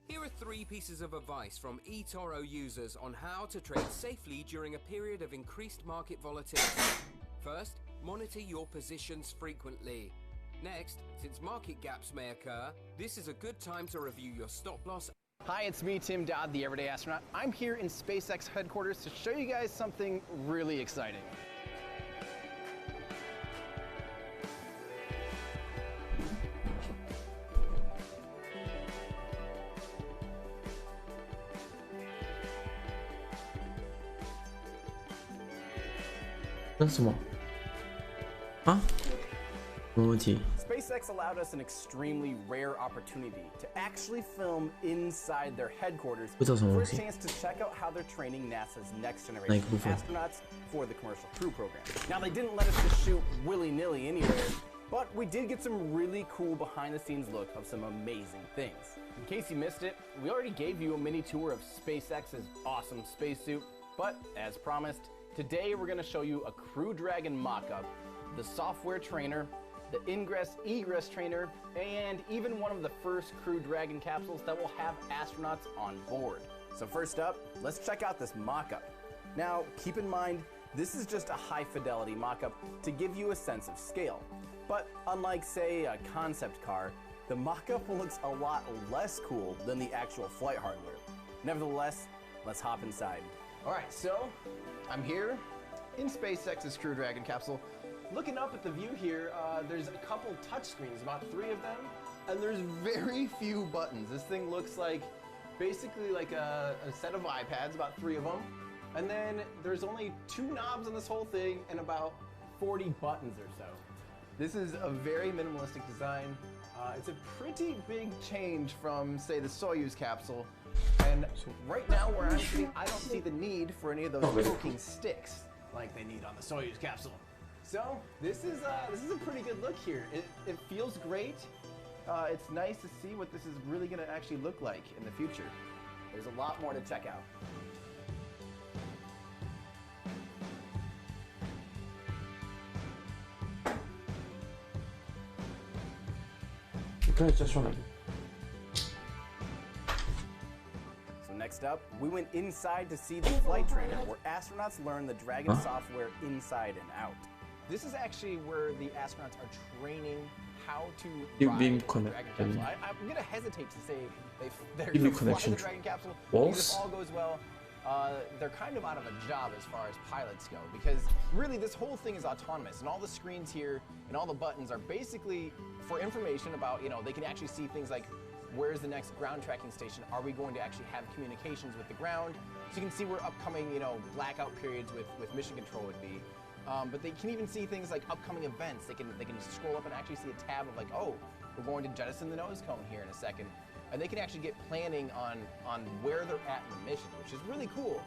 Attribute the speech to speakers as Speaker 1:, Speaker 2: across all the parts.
Speaker 1: Here are 3 pieces of advice from eToro users on how to trade safely during a period of increased market volatility. First, monitor your positions frequently. Next, since market gaps may occur, this is a good time to review your stop loss.
Speaker 2: Hi, it's me, Tim Dodd, the Everyday Astronaut. I'm here in SpaceX headquarters to show you guys something really exciting. SpaceX allowed us an extremely rare opportunity to actually film inside their headquarters for a chance to check out how they're training NASA's next generation astronauts for the commercial crew program. Now, they didn't let us just shoot willy-nilly anywhere, but we did get some really cool behind-the-scenes look of some amazing things. In case you missed it, we already gave you a mini tour of SpaceX's awesome spacesuit, but as promised, today we're going to show you a Crew Dragon mock-up, the software trainer, the ingress-egress trainer, and even one of the first Crew Dragon capsules that will have astronauts on board. So first up, let's check out this mock-up. Now, keep in mind, this is just a high-fidelity mock-up to give you a sense of scale. But unlike, say, a concept car, the mock-up looks a lot less cool than the actual flight hardware. Nevertheless, let's hop inside. All right, so I'm here in SpaceX's Crew Dragon capsule. Looking up at the view here, there's a couple touch screens, about 3 of them, and there's very few buttons. This thing looks like basically like a set of iPads, about 3 of them, and then there's only 2 knobs on this whole thing and about 40 buttons or so. This is a very minimalistic design. It's a pretty big change from, say, the Soyuz capsule, and right now where I'm sitting, I don't see the need for any of those poking sticks like they need on the Soyuz capsule. So this is a pretty good look here. It feels great. It's nice to see what this is really going to actually look like in the future. There's a lot more to check out. So next up, we went inside to see the flight trainer, where astronauts learn the Dragon software inside and out. This is actually where the astronauts are training how to ride the Dragon capsule. I'm going to hesitate to say they're going to fly the Dragon capsule. If this all goes well, they're kind of out of a job as far as pilots go, because really this whole thing is autonomous, and all the screens here and all the buttons are basically for information about, they can actually see things like, where's the next ground tracking station? Are we going to actually have communications with the ground? So you can see where upcoming, blackout periods with mission control would be. But they can even see things like upcoming events. They can scroll up and actually see a tab of like, oh, we're going to jettison the nose cone here in a second. And they can actually get planning on where they're at in the mission, which is really cool.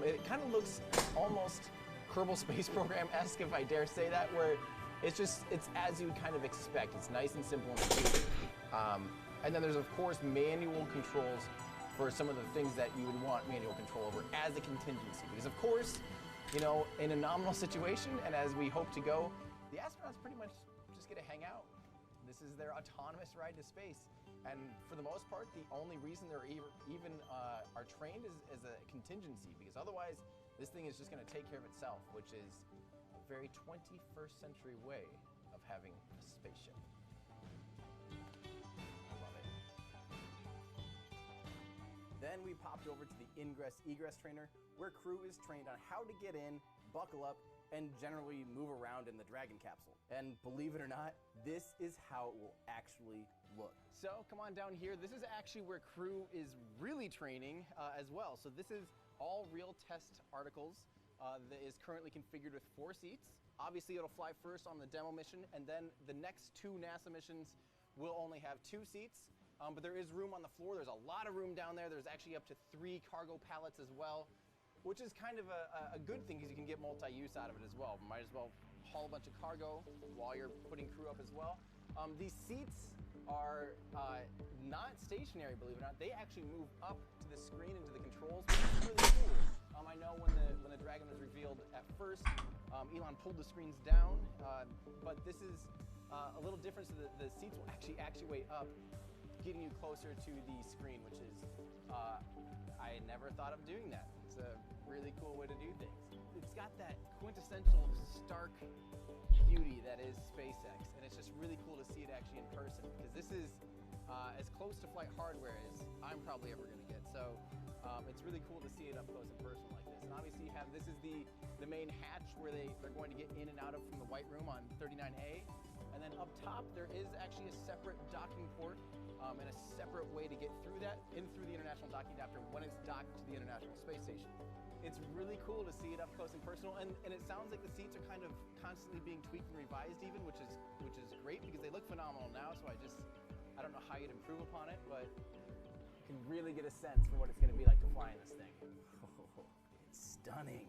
Speaker 2: It kind of looks almost Kerbal Space Program-esque, if I dare say that, where it's as you'd kind of expect. It's nice and simple and cute. And then there's, of course, manual controls for some of the things that you would want manual control over as a contingency. Because, of course, in a nominal situation, and as we hope to go, the astronauts pretty much just get to hang out. This is their autonomous ride to space. And for the most part, the only reason they're even are trained is as a contingency, because otherwise, this thing is just going to take care of itself, which is a very 21st century way of having a spaceship. I love it. Then we popped over to the ingress-egress trainer, where crew is trained on how to get in, buckle up, and generally move around in the Dragon capsule. And believe it or not, this is how it will actually look. So come on down here. This is actually where crew is really training as well. So this is all real test articles that is currently configured with 4 seats. Obviously, it'll fly first on the demo mission, and then the next 2 NASA missions will only have 2 seats. But there is room on the floor. There's a lot of room down there. There's actually up to 3 cargo pallets as well, which is kind of a good thing because you can get multi-use out of it as well. Might as well haul a bunch of cargo while you're putting crew up as well. These seats are not stationary, believe it or not. They actually move up to the screen and to the controls, which is really cool. I know when the Dragon was revealed at first, Elon pulled the screens down, but this is a little different, so the seats will actually actuate up getting you closer to the screen, which is, I never thought of doing that. It's a really cool way to do things. It's got that quintessential stark beauty that is SpaceX, and it's just really cool to see it actually in person, because this is as close to flight hardware as I'm probably ever going to get. So it's really cool to see it up close and personal like this. And obviously you have, this is the main hatch where they're going to get in and out of from the White Room on 39A. And then up top, there is actually a separate docking port and a separate way to get through that, in through the International Docking Adapter when it's docked to the International Space Station. It's really cool to see it up close and personal, and it sounds like the seats are kind of constantly being tweaked and revised even, which is great, because they look phenomenal now, so I don't know how you'd improve upon it, but you can really get a sense for what it's gonna be like to fly in this thing. Oh, it's stunning.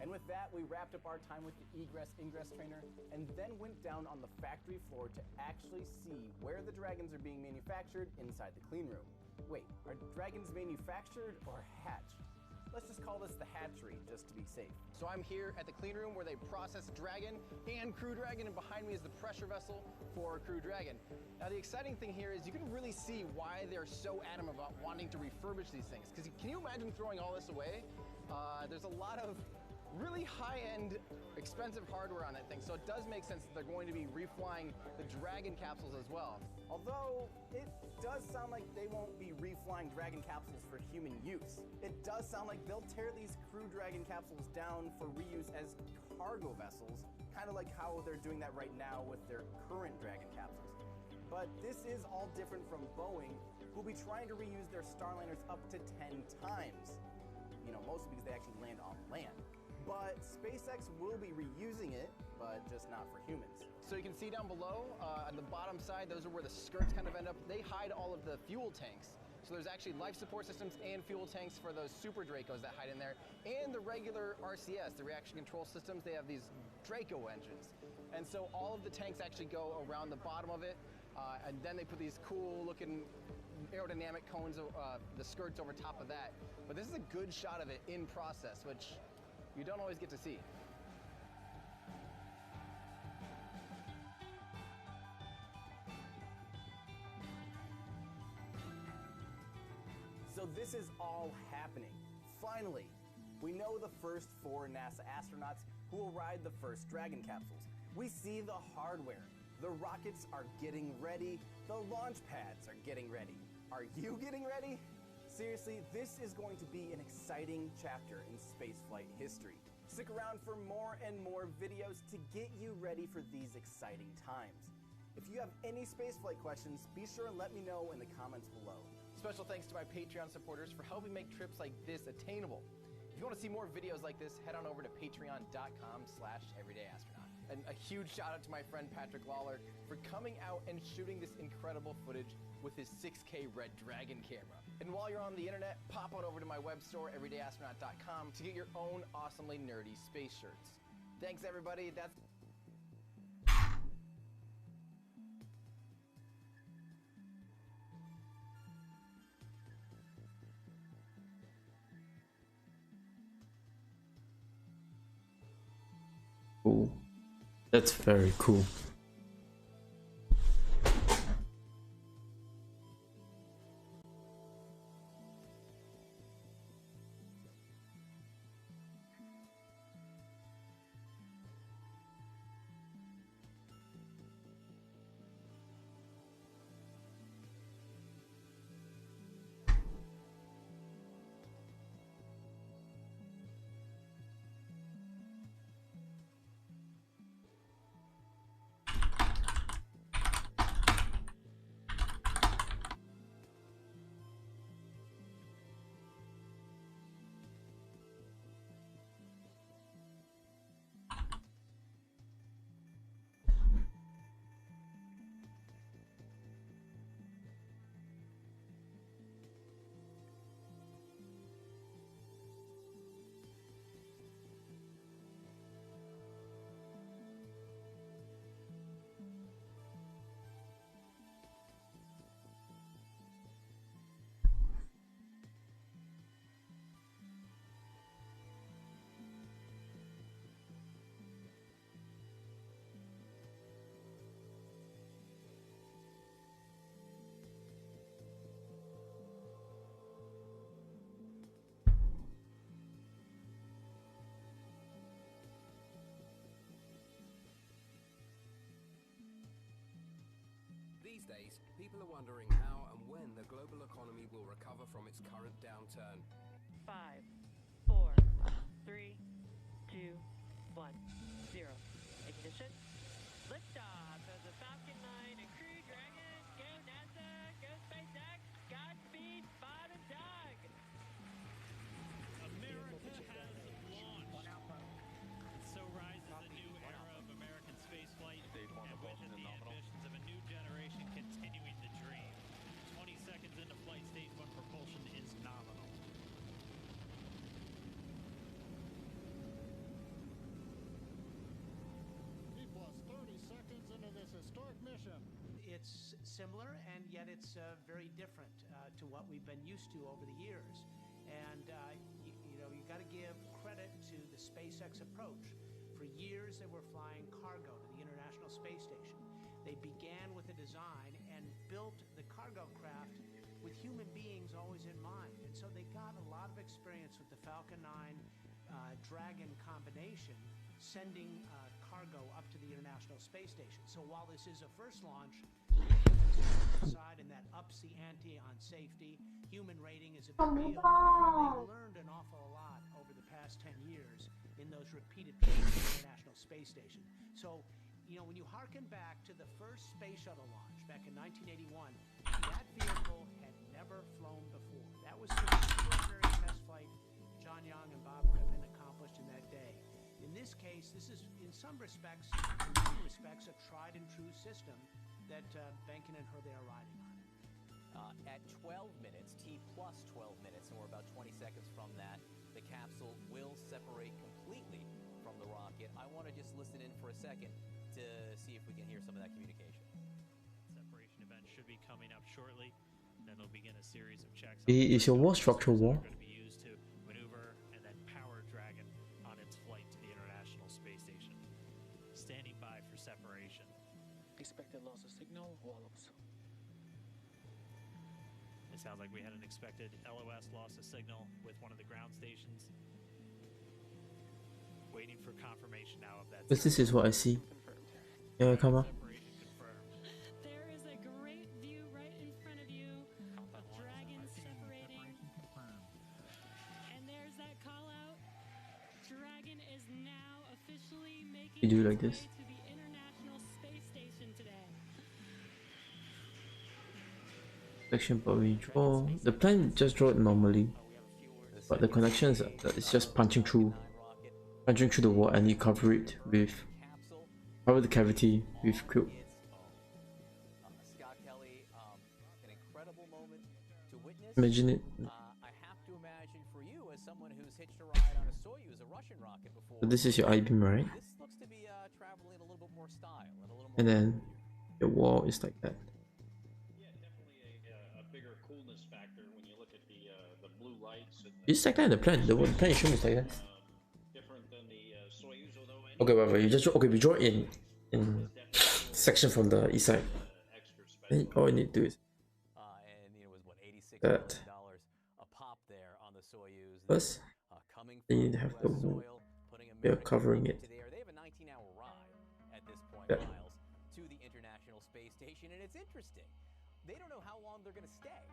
Speaker 2: And with that, we wrapped up our time with the egress-ingress trainer and then went down on the factory floor to actually see where the Dragons are being manufactured inside the clean room. Wait, are Dragons manufactured or hatched? Let's just call this the hatchery, just to be safe. So I'm here at the clean room where they process Dragon and Crew Dragon, and behind me is the pressure vessel for Crew Dragon. Now the exciting thing here is you can really see why they're so adamant about wanting to refurbish these things. Because can you imagine throwing all this away? There's a lot of really high-end, expensive hardware on that thing, so it does make sense that they're going to be reflying the Dragon capsules as well. Although, it does sound like they won't be reflying Dragon capsules for human use. It does sound like they'll tear these Crew Dragon capsules down for reuse as cargo vessels, kind of like how they're doing that right now with their current Dragon capsules. But this is all different from Boeing, who'll be trying to reuse their Starliners up to 10 times. You know, mostly because they actually land on land. But SpaceX will be reusing it, but just not for humans. So you can see down below, on the bottom side, those are where the skirts kind of end up. They hide all of the fuel tanks. So there's actually life support systems and fuel tanks for those Super Dracos that hide in there, and the regular RCS, the reaction control systems. They have these Draco engines. And so all of the tanks actually go around the bottom of it, and then they put these cool looking aerodynamic cones, the skirts over top of that. But this is a good shot of it in process, which you don't always get to see. So this is all happening. Finally, we know the first 4 NASA astronauts who will ride the first Dragon capsules. We see the hardware. The rockets are getting ready. The launch pads are getting ready. Are you getting ready? Seriously, this is going to be an exciting chapter in spaceflight history. Stick around for more and more videos to get you ready for these exciting times. If you have any spaceflight questions, be sure and let me know in the comments below. Special thanks to my Patreon supporters for helping make trips like this attainable. If you want to see more videos like this, head on over to patreon.com/everydayastronaut. And a huge shout out to my friend Patrick Lawler for coming out and shooting this incredible footage with his 6K Red Dragon camera. And while you're on the internet, pop on over to my web store, everydayastronaut.com, to get your own awesomely nerdy space shirts. Thanks everybody, that's...
Speaker 3: Cool. That's very cool.
Speaker 1: These days, people are wondering how and when the global economy will recover from its current downturn.
Speaker 4: 5, 4, 3, 2, 1, 0. Ignition. Liftoff of the Falcon 9 and Crew Dragon. Go NASA, go SpaceX, Godspeed, Bob and Doug.
Speaker 5: America has launched. So rises a new era of American spaceflight, and with it the ambitions of a new generation continuing the dream. 20 seconds into flight, stage 1 propulsion is nominal.
Speaker 6: Plus 30 seconds into this historic mission.
Speaker 7: It's similar, and yet it's very different to what we've been used to over the years. And you got to give credit to the SpaceX approach. For years, they were flying cargo to the International Space Station. They began with a design and built the cargo craft with human beings always in mind. And so they got a lot of experience with the Falcon 9 Dragon combination, sending cargo up to the International Space Station. So while this is a first launch, aside and that ups the ante on safety, human rating is a big deal. They've learned an awful lot over the past 10 years in those repeated trips to the International Space Station. So, when you hearken back to the first space shuttle launch back in 1981, that vehicle had never flown before. That was the extraordinary test flight John Young and Bob Griffin accomplished in that day. In this case, this is, in some respects, a tried and true system that Benken and Hurley are riding on.
Speaker 8: At 12 minutes, T plus 12 minutes, and we're about 20 seconds from that, the capsule will separate completely from the rocket. I want to just listen in for a second to see if we can hear some of that communication.
Speaker 5: Separation event should be coming up shortly. Then they'll begin a series of checks.
Speaker 3: Is your war structural war?
Speaker 5: Going to be used to maneuver and then power Dragon on its flight to the International Space Station. Standing by for separation.
Speaker 9: Expected loss of signal, wallops.
Speaker 5: It sounds like we had an expected LOS loss of signal with one of the ground stations. Waiting for confirmation now of that.
Speaker 3: But this is what I see. Yeah, come on.
Speaker 5: Separation confirmed.
Speaker 10: There is a great view right in front of you of Dragon separating. And there's that call out. Dragon is now officially making
Speaker 3: You do
Speaker 10: its
Speaker 3: like this.
Speaker 10: way to the International Space Station today.
Speaker 3: Section but we draw. The plan just draw it normally. But the connections it's just punching through the wall and you cover it with cover the cavity with quilt.
Speaker 8: Scott Kelly, an incredible moment to witness.
Speaker 3: Imagine it.
Speaker 8: I have to imagine for you, as someone who's hitched a ride on a Soyuz, a Russian rocket before.
Speaker 3: So this is your I-beam, right?
Speaker 8: This looks to be traveling a little bit more style and a little more.
Speaker 3: And then your wall is like that.
Speaker 11: Yeah, definitely a bigger coolness factor when you look at the blue lights. And
Speaker 3: It's like that in the plan. The plan you show me is like that.
Speaker 11: different than the Soyuz, although.
Speaker 3: Okay, whatever. You just we draw in section from the east side. Then all you need to do is
Speaker 8: And it was what, $86
Speaker 3: that.
Speaker 8: million a pop there on the Soyuz.
Speaker 3: First,
Speaker 8: Coming
Speaker 3: then
Speaker 8: from
Speaker 3: you have the
Speaker 8: US
Speaker 3: wall.
Speaker 8: soil, putting
Speaker 3: They're
Speaker 8: American
Speaker 3: covering
Speaker 8: flag
Speaker 3: it.
Speaker 8: into the air. They have a 19-hour ride at this point,
Speaker 3: Yeah.
Speaker 8: Miles, to the International Space Station, and it's interesting. They don't know how long they're going to stay.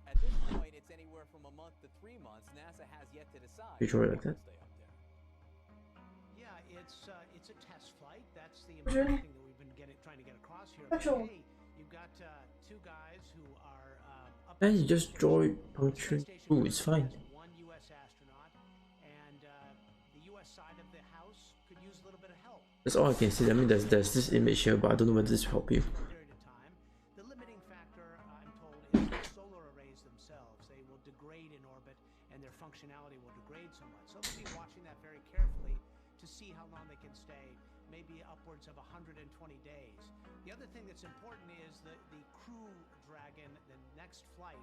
Speaker 8: At this point, it's anywhere from a month to 3 months. NASA has yet to decide.
Speaker 3: You draw it like
Speaker 8: who will
Speaker 3: that?
Speaker 8: stay up there.
Speaker 7: Yeah, it's a test flight. That's the important thing that we've been trying to get across here. But hey, you've got two guys who are up.
Speaker 3: Then you just draw it puncturing through. It's fine.
Speaker 7: One U.S. astronaut, and the U.S. side of the house could use a little bit of help.
Speaker 3: That's all I can see. I mean, there's this image here, but I don't know whether this will help you.
Speaker 7: Period of time. The limiting factor, I'm told, is the solar arrays themselves. They will degrade in orbit, and their functionality will degrade somewhat. So they'll be watching that very carefully to see how long they can stay, maybe upwards of 120 days. The other thing that's important is the Crew Dragon, the next flight,